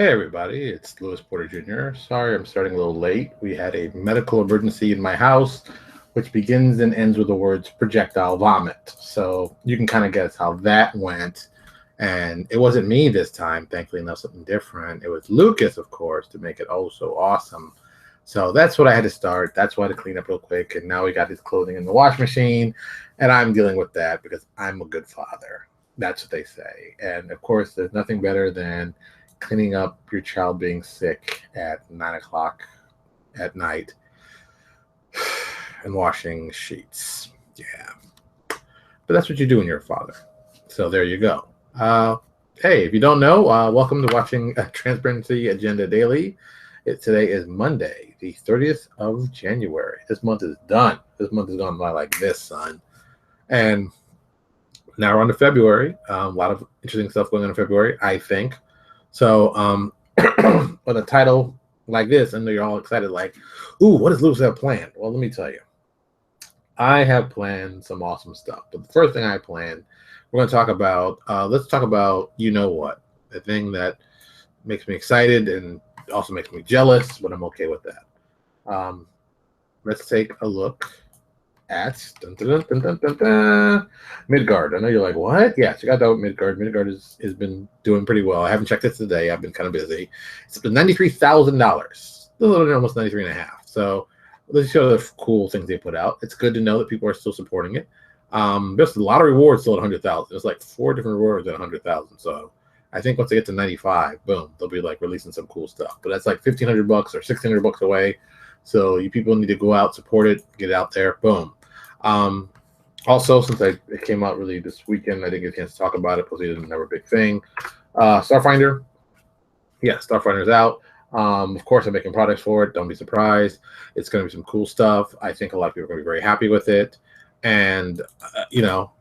Hey everybody, it's Lewis Porter Jr. Sorry I'm starting a little late. We had a medical emergency in my house, which begins and ends with the words projectile vomit. So you can kind of guess how that went. And it wasn't me this time, thankfully enough, something different. It was Lucas, of course, to make it oh so awesome. So that's what I had to start. That's why I had to clean up real quick. And now we got his clothing in the wash machine. And I'm dealing with that because I'm a good father. That's what they say. And of course, there's nothing better than cleaning up your child being sick at 9 o'clock at night and washing sheets. Yeah. But that's what you do when you're a father. So there you go. Hey, if you don't know, welcome to watching Transparency Agenda Daily. Today is Monday, the 30th of January. This month is done. This month is gone by like this, son. And now we're on to February. A lot of interesting stuff going on in February, I think. So with a title like this, I know you're all excited, like, ooh, what does Lewis have planned? Well, let me tell you. I have planned some awesome stuff. But the first thing I planned, we're going to talk about, let's talk about, you know what, the thing that makes me excited and also makes me jealous, but I'm okay with that. Let's take a look at Midgard. I know you're like, what? Yeah, check out Midgard. Midgard has been doing pretty well. I haven't checked it today. I've been kind of busy. It's been $93,000, a little almost 93 and a half. So let's show the cool things they put out. It's good to know that people are still supporting it. There's a lot of rewards still at 100,000. There's like 4 different rewards at 100,000. So I think once they get to 95, boom, they'll be like releasing some cool stuff. But that's like $1,500 or $1,600 away. So you people need to go out, support it, get it out there. Boom. Also, since it came out really this weekend, I didn't get a chance to talk about it because it was never a big thing. Starfinder, yeah, Starfinder's out. Of course, I'm making products for it. Don't be surprised. It's going to be some cool stuff. I think a lot of people are going to be very happy with it. And,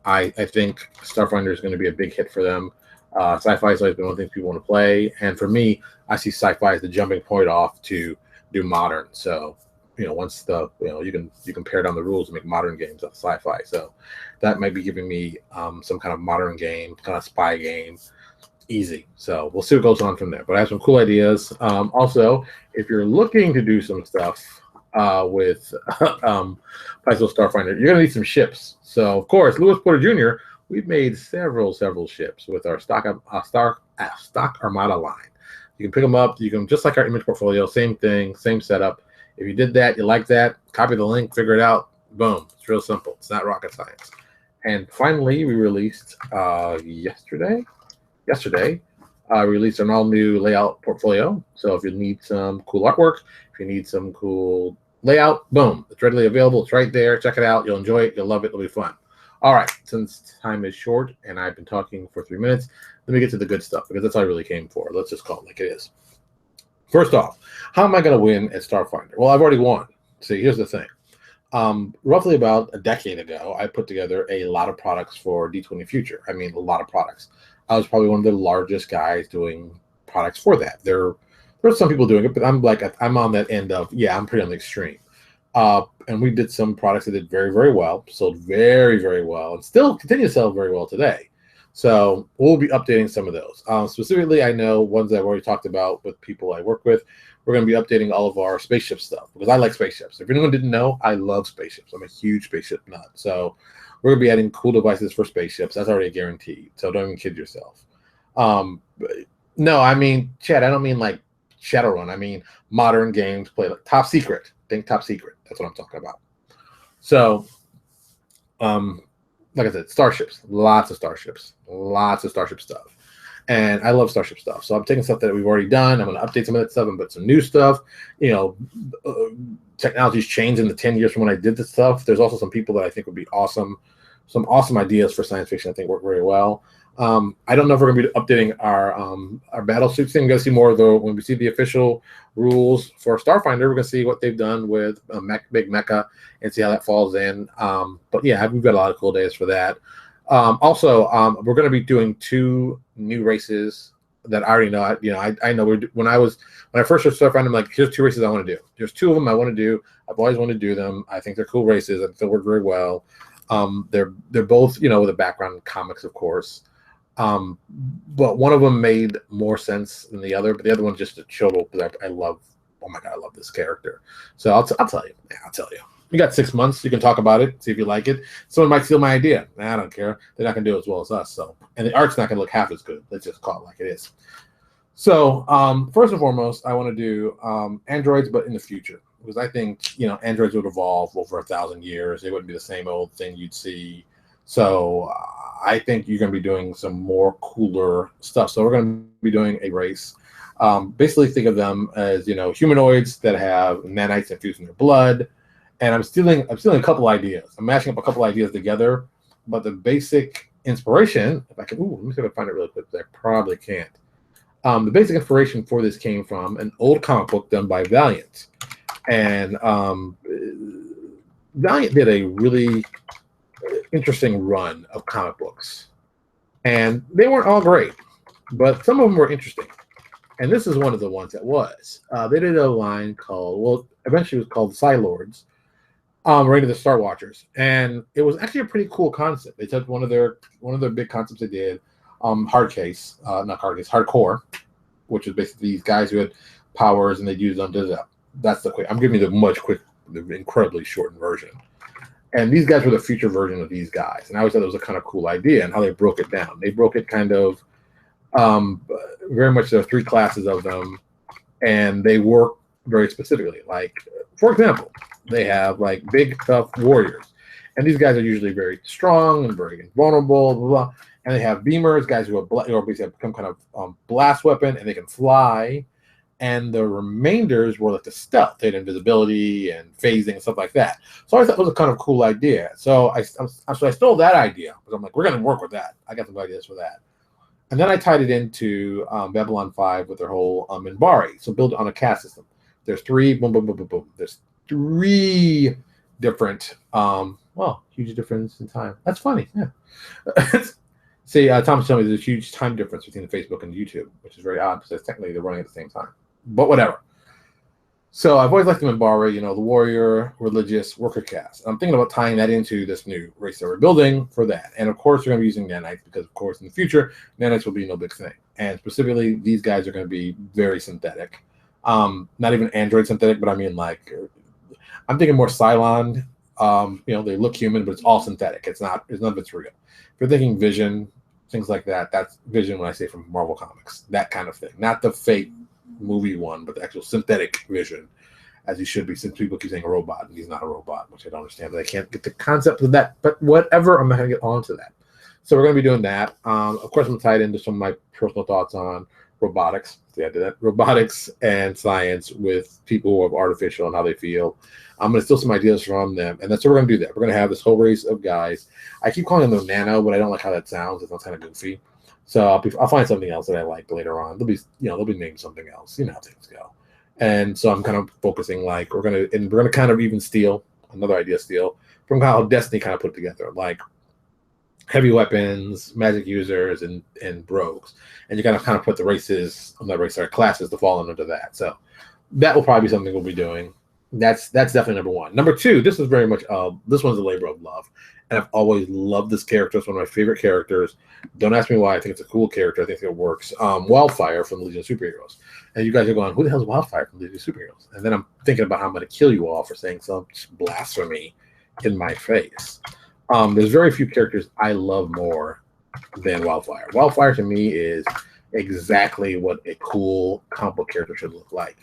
I think Starfinder is going to be a big hit for them. Sci-fi has always been one of the things people want to play. And for me, I see sci-fi as the jumping point off to do modern. So, once you can pare down the rules and make modern games out of sci-fi. So that might be giving me some kind of modern game, kind of spy game, easy. So we'll see what goes on from there. But I have some cool ideas. Also, if you're looking to do some stuff with Paizo Starfinder, you're gonna need some ships. So of course, Lewis Porter Jr., we've made several ships with our stock Armada line. You can pick them up. You can, just like our image portfolio, same thing, same setup. If you did that, you like that, copy the link, figure it out, boom. It's real simple. It's not rocket science. And finally, we released yesterday, we released an all-new layout portfolio. So if you need some cool artwork, if you need some cool layout, boom. It's readily available. It's right there. Check it out. You'll enjoy it. You'll love it. It'll be fun. All right. Since time is short and I've been talking for 3 minutes, let me get to the good stuff because that's all I really came for. Let's just call it like it is. First off, how am I going to win at Starfinder? Well, I've already won. See, here's the thing. Roughly about a decade ago, I put together a lot of products for D20 Future. I mean, a lot of products. I was probably one of the largest guys doing products for that. There were some people doing it, but I'm on that end of, yeah, I'm pretty on the extreme. And we did some products that did very, very well, sold very, very well, and still continue to sell very well today. So we'll be updating some of those. Specifically, I know ones that I've already talked about with people I work with. We're going to be updating all of our spaceship stuff because I like spaceships. If anyone didn't know, I love spaceships. I'm a huge spaceship nut. So we're going to be adding cool devices for spaceships. That's already a guarantee. So don't even kid yourself. No, I mean, Chad, I don't mean like Shadowrun. I mean modern games, play like top secret. Think top secret. That's what I'm talking about. So, like I said, starships, lots of starship stuff. And I love starship stuff. So I'm taking stuff that we've already done. I'm going to update some of that stuff and put some new stuff. Technology's changed in the 10 years from when I did this stuff. There's also some people that I think would be awesome. Some awesome ideas for science fiction I think work very well. I don't know if we're going to be updating our battle suits thing. We're going to see more of the, when we see the official rules for Starfinder, we're going to see what they've done with Big Mecha and see how that falls in. But yeah, we've got a lot of cool days for that. Also, we're going to be doing 2 new races that I already know. I know when I first started Starfinder, I'm like, here's 2 races I want to do. There's 2 of them I want to do. I've always wanted to do them. I think they're cool races. I think they'll work very well. They're both, with a background in comics, of course. But one of them made more sense than the other, but the other one's just a total, because I love, oh my God, I love this character. So I'll tell you. Yeah, I'll tell you. You got 6 months. You can talk about it, see if you like it. Someone might steal my idea. I don't care. They're not going to do it as well as us. So, and the art's not going to look half as good. Let's just call it like it is. So, first and foremost, I want to do androids, but in the future, because I think, you know, androids would evolve over 1,000 years. They wouldn't be the same old thing you'd see. So, I think you're going to be doing some more cooler stuff. So, we're going to be doing a race. Basically, think of them as, you know, humanoids that have nanites infused in their blood. And I'm stealing a couple ideas. I'm mashing up a couple ideas together, but the basic inspiration, if I can, let me see if I can find it really quick. I probably can't. The basic inspiration for this came from an old comic book done by Valiant, and Valiant did a really interesting run of comic books, and they weren't all great, but some of them were interesting. And this is one of the ones that was. They did a line called, well, eventually it was called Psylords. Right to the Star Watchers, and it was actually a pretty cool concept. They took one of their big concepts they did, hardcore, which is basically these guys who had powers and they'd use them to that. That's the quick. I'm giving you the incredibly shortened version. And these guys were the future version of these guys, and I always thought it was a kind of cool idea and how they broke it down. They broke it kind of very much. There are 3 classes of them, and they work very specifically. Like, for example, they have like big tough warriors, and these guys are usually very strong and very invulnerable, blah, blah. And they have beamers, guys who basically have become kind of blast weapon, and they can fly. And the remainders were like the stealth, they had invisibility and phasing and stuff like that. So I thought it was a kind of cool idea. So I stole that idea, because I'm like, we're going to work with that. I got some ideas for that. And then I tied it into Babylon 5 with their whole Minbari. So build it on a caste system. There's 3, boom, boom, boom, boom, boom. There's 3 different, huge difference in time. That's funny, yeah. See, Thomas told me there's a huge time difference between Facebook and YouTube, which is very odd because technically they're running at the same time. But whatever. So I've always liked the Minbari, you know, the warrior, religious, worker caste. I'm thinking about tying that into this new race that we're building for that. And of course, we're going to be using nanites because, of course, in the future, nanites will be no big thing. And specifically, these guys are going to be very synthetic. Not even android synthetic, but I mean, like, I'm thinking more Cylon. You know, they look human, but it's all synthetic. None of it's real. If you're thinking Vision, things like that, that's Vision when I say from Marvel Comics, that kind of thing. Not the fake movie one, but the actual synthetic Vision, as he should be, since people keep saying a robot, and he's not a robot, which I don't understand, but I can't get the concept of that. But whatever, I'm not going to get onto that. So we're going to be doing that. Of course, I'm tied into some of my personal thoughts on robotics. See, I did that. Robotics and science with people who have artificial and how they feel. I'm going to steal some ideas from them, and that's what we're going to do. That we're going to have this whole race of guys. I keep calling them nano, but I don't like how that sounds. It sounds kind of goofy. So I'll find something else that I like later on. They'll be named something else. You know how things go. And so I'm kind of focusing, like, we're gonna kind of even steal another idea, from how Destiny kind of put together, like heavy weapons, magic users, and rogues. And you gotta kind of put the classes to fall under that. So that will probably be something we'll be doing. That's definitely number 1. Number 2, this is very much this one's a labor of love, and I've always loved this character. It's one of my favorite characters. Don't ask me why. I think it's a cool character. I think it works. Wildfire from Legion of Superheroes, and you guys are going, who the hell is Wildfire from Legion of Superheroes? And then I'm thinking about how I'm going to kill you all for saying some blasphemy in my face. There's very few characters I love more than Wildfire. Wildfire to me is exactly what a cool comic book character should look like.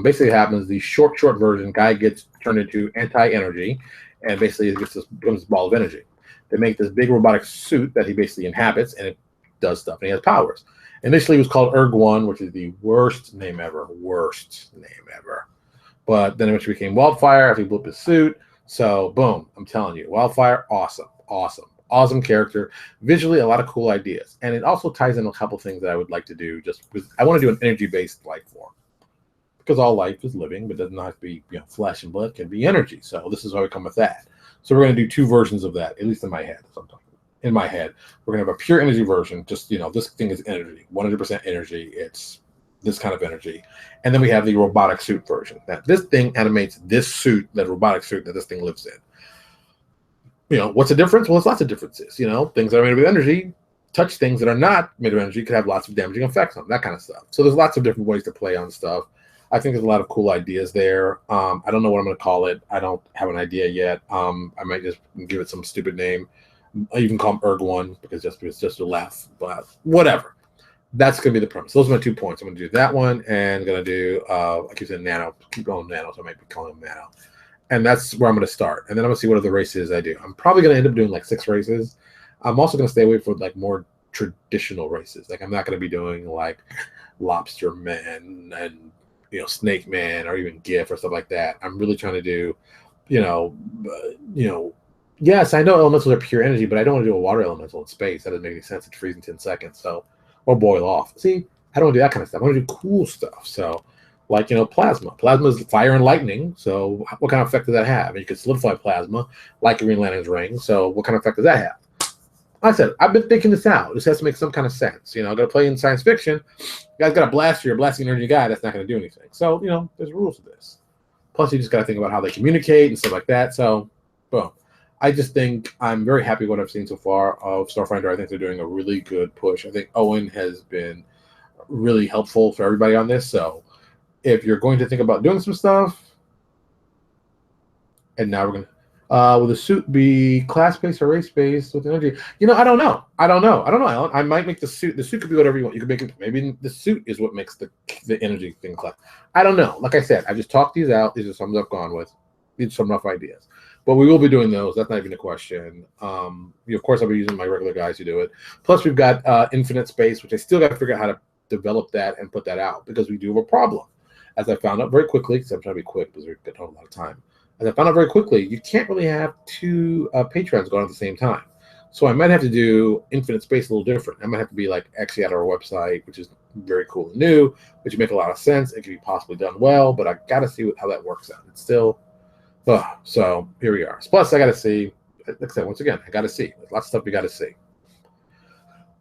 Basically, it happens, the short version, guy gets turned into anti-energy, and basically it becomes this ball of energy. They make this big robotic suit that he basically inhabits, and it does stuff, and he has powers. Initially, it was called Erg-1, which is the worst name ever. But then it eventually became Wildfire after he blew up his suit. So, boom, I'm telling you, Wildfire, awesome character. Visually, a lot of cool ideas. And it also ties in a couple things that I would like to do. Just because I want to do an energy-based life form. Because all life is living, but doesn't have to be, flesh and blood. It can be energy. So this is why we come with that. So we're going to do 2 versions of that, at least in my head. In my head, we're going to have a pure energy version. Just, this thing is energy, 100% energy. It's this kind of energy. And then we have the robotic suit version. Now, this thing animates this suit, that robotic suit that this thing lives in. What's the difference? Well, there's lots of differences. Things that are made with energy touch things that are not made of energy could have lots of damaging effects on them, that kind of stuff. So there's lots of different ways to play on stuff. I think there's a lot of cool ideas there. I don't know what I'm going to call it. I don't have an idea yet. I might just give it some stupid name. I even call them ERG1 because it's just a laugh, but whatever. That's going to be the premise. Those are my 2 points. I'm going to do that one and going to do, I keep saying nano, keep going nano, so I might be calling them nano. And that's where I'm going to start. And then I'm going to see what other races I do. I'm probably going to end up doing like 6 races. I'm also going to stay away from like more traditional races. Like I'm not going to be doing like Lobster Man and Snake Man or even GIF or stuff like that. I'm really trying to do, yes, I know elementals are pure energy, but I don't want to do a water elemental in space. That doesn't make any sense. It freezes in 10 seconds. So, or boil off. See, I don't want to do that kind of stuff. I want to do cool stuff. So, like, plasma. Plasma is fire and lightning. So, what kind of effect does that have? And you can solidify plasma like a Green Lantern's ring. So, what kind of effect does that have? Like I said, I've been thinking this out. This has to make some kind of sense. I'm going to play in science fiction. You guys got a blaster, you're a blasting energy guy. That's not going to do anything. So, there's rules to this. Plus, you just got to think about how they communicate and stuff like that. So, boom. I just think I'm very happy with what I've seen so far of Starfinder. I think they're doing a really good push. I think Owen has been really helpful for everybody on this. So, if you're going to think about doing some stuff, and now we're going to, will the suit be class-based or race-based with energy? I don't know. I don't know, Alan. I might make the suit. The suit could be whatever you want. You could make it. Maybe the suit is what makes the energy thing class. I don't know. Like I said, I just talked these out. These are some I've gone with. These are some rough ideas. But we will be doing those. That's not even a question. Of course, I'll be using my regular guys to do it. Plus, we've got infinite space, which I still got to figure out how to develop that and put that out because we do have a problem. As I found out very quickly, because I'm trying to be quick because we're getting a lot of time. As I found out very quickly, you can't really have 2 patrons going at the same time. So I might have to do infinite space a little different. I might have to be like actually at our website, which is very cool and new, which would make a lot of sense. It could be possibly done well, but I got to see how that works out. It's still, so here we are. Plus, I got to see, like I said, once again, I got to see. There's lots of stuff we got to see.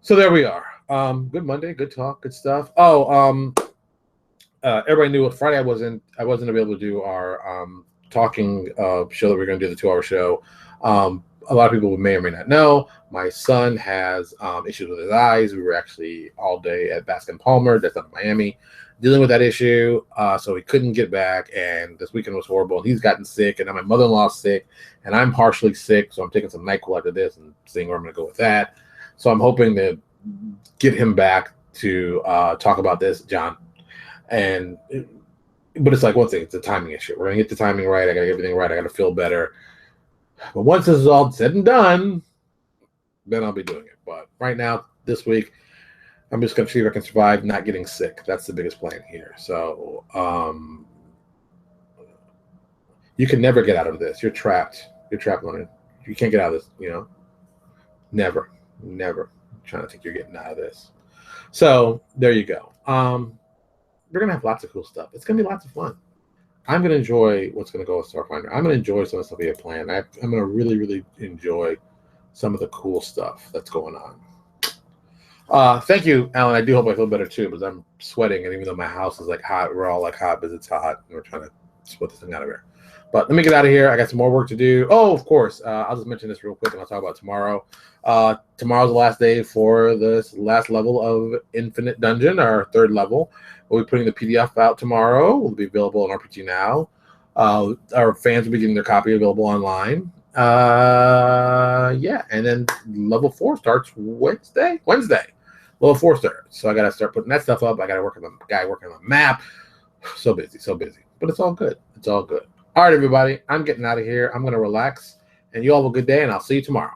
So there we are. Good Monday, good talk, good stuff. Everybody knew Friday I wasn't able to do our talking show that we're going to do, the 2-hour show. A lot of people may or may not know, my son has issues with his eyes. We were actually all day at Baskin Palmer, that's up in Miami, dealing with that issue. So he couldn't get back, and this weekend was horrible. And he's gotten sick, and now my mother-in-law's sick, and I'm partially sick, so I'm taking some NyQuil after this and seeing where I'm going to go with that. So I'm hoping to get him back to talk about this, John. But it's like one thing, it's a timing issue. We're going to get the timing right. I got to get everything right. I got to feel better. But once this is all said and done, then I'll be doing it. But right now, this week, I'm just going to see if I can survive not getting sick. That's the biggest plan here. So you can never get out of this. You're trapped. You're trapped on it. You can't get out of this, Never. I'm trying to think you're getting out of this. So there you go. We're going to have lots of cool stuff. It's going to be lots of fun. I'm going to enjoy what's going to go with Starfinder. I'm going to enjoy some of the stuff we have planned. I'm going to really, really enjoy some of the cool stuff that's going on. Thank you, Alan. I do hope I feel better too, because I'm sweating, and even though my house is like hot, we're all like hot because it's hot, and we're trying to sweat this thing out of here. But let me get out of here. I got some more work to do. Oh, of course. I'll just mention this real quick, and I'll talk about tomorrow. Tomorrow's the last day for this last level of Infinite Dungeon, our 3rd level. We'll be putting the PDF out tomorrow. It will be available on RPG Now. Our fans will be getting their copy available online. Yeah, and then level 4 starts Wednesday. Level 4 starts. So I got to start putting that stuff up. I got to work on the guy working on the map. So busy. But it's all good. All right, everybody. I'm getting out of here. I'm going to relax. And you all have a good day, and I'll see you tomorrow.